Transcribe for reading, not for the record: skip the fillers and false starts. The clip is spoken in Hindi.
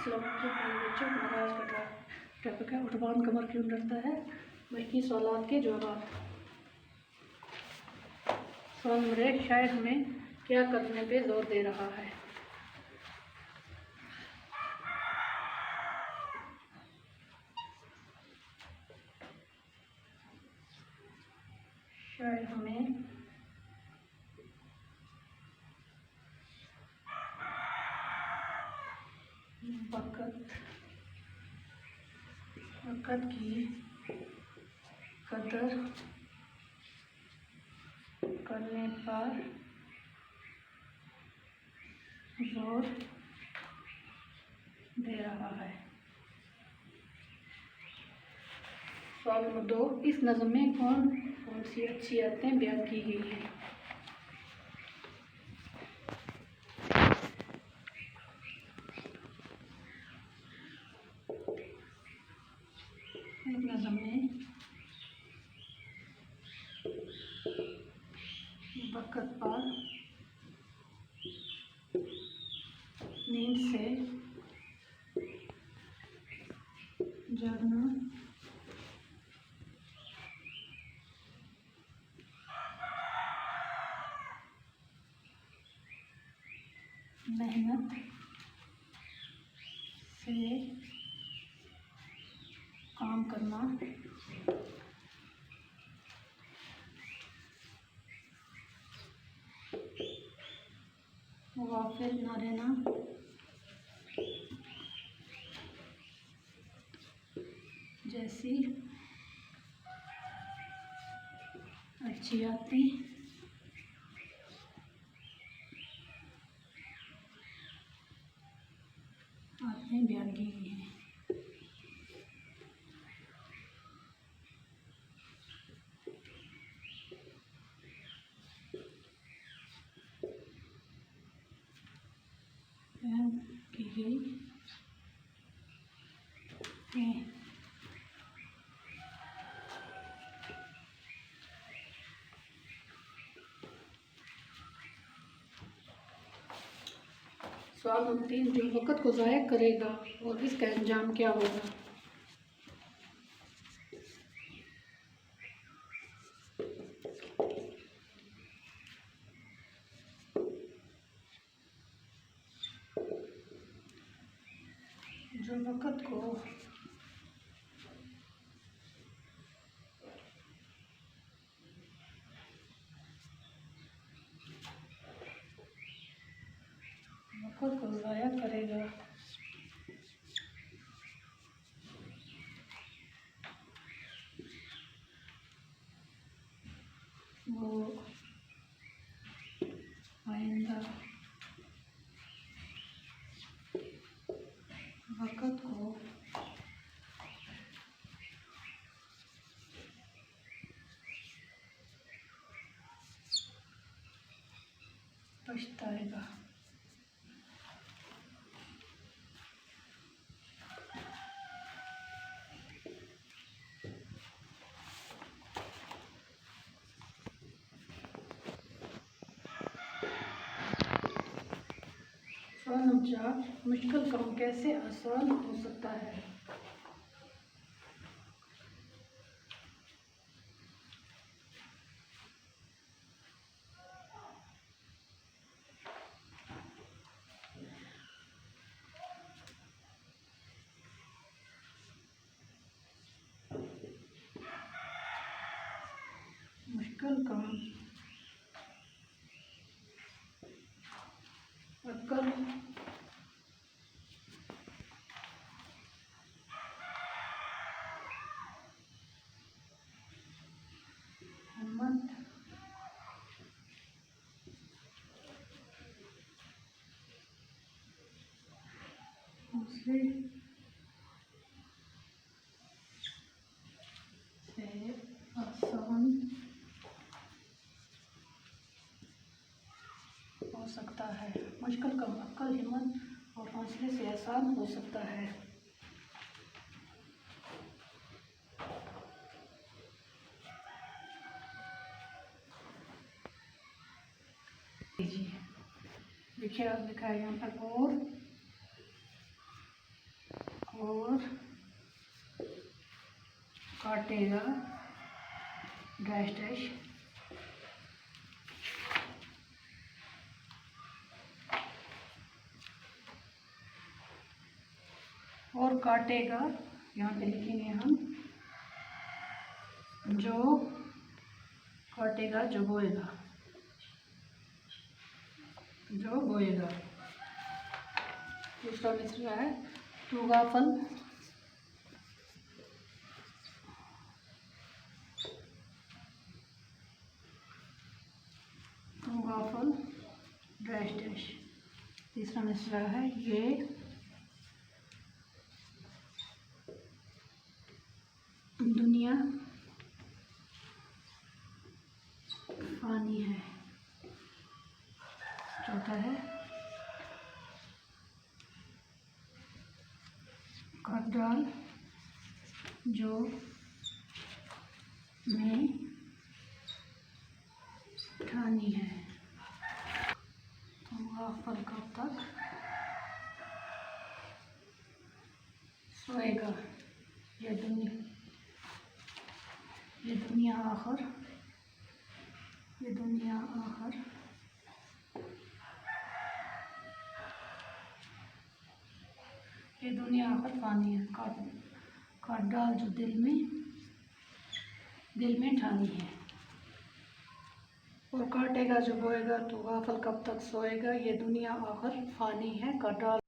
अस्सलाम वालेकुम बच्चों, हमारा आज का टॉपिक है उठवान कमर क्यों डरता है। बल्कि सवाल के जवाब। सवाल नंबर 1, शायर हमें क्या करने पे जोर दे रहा है। शायर हमें वक़्त की कदर करने पर जोर दे रहा है। सवाल नंबर 2, इस नज़्म में कौन कौन सी अच्छी आदतें बयान की गई हैं। इस नज़्म में वक़्त पर नींद से जगना, मेहनत से काम करना, गाफिल न रहना, जैसी अच्छी आदतें बयान की गई हैं। बयान की गई हैं। सवाल नंबर 3, जो वक़्त को ज़ाया करेगा और इसका अंजाम क्या होगा। जो वक़्त को ज़ाया करेगा वो आइंदा वक़्त को पछताएगा। सवाल नंबर 4, मुश्किल काम कैसे आसान हो सकता है। मुश्किल काम अक्ल, हिम्मत, हौसले से आसान हो सकता है। मुश्किल काम अक्ल, हिम्मत और हौसले से आसान हो सकता है। देखिए आप लिखा है यहाँ पर, और काटेगा डैश डैश, और काटेगा, यहाँ पे लिखेंगे हम, जो काटेगा जो बोएगा, जो बोएगा। दूसरा मिसरा है तुगाफल, तुगाफल डैश डैश। तीसरा मिसरा है ये दुनिया फानी है। चौथा है कद्दाल जो में ठानी है। तुगाफल कब तक सोएगा, ये दुनिया आखिर, ये दुनिया आखिर, ये दुनिया आखिर फानी है। काट डाल जो दिल में ठानी है। और काटेगा जो बोएगा, तो गाफल कब तक सोएगा, ये दुनिया आखिर फानी है। काट डाल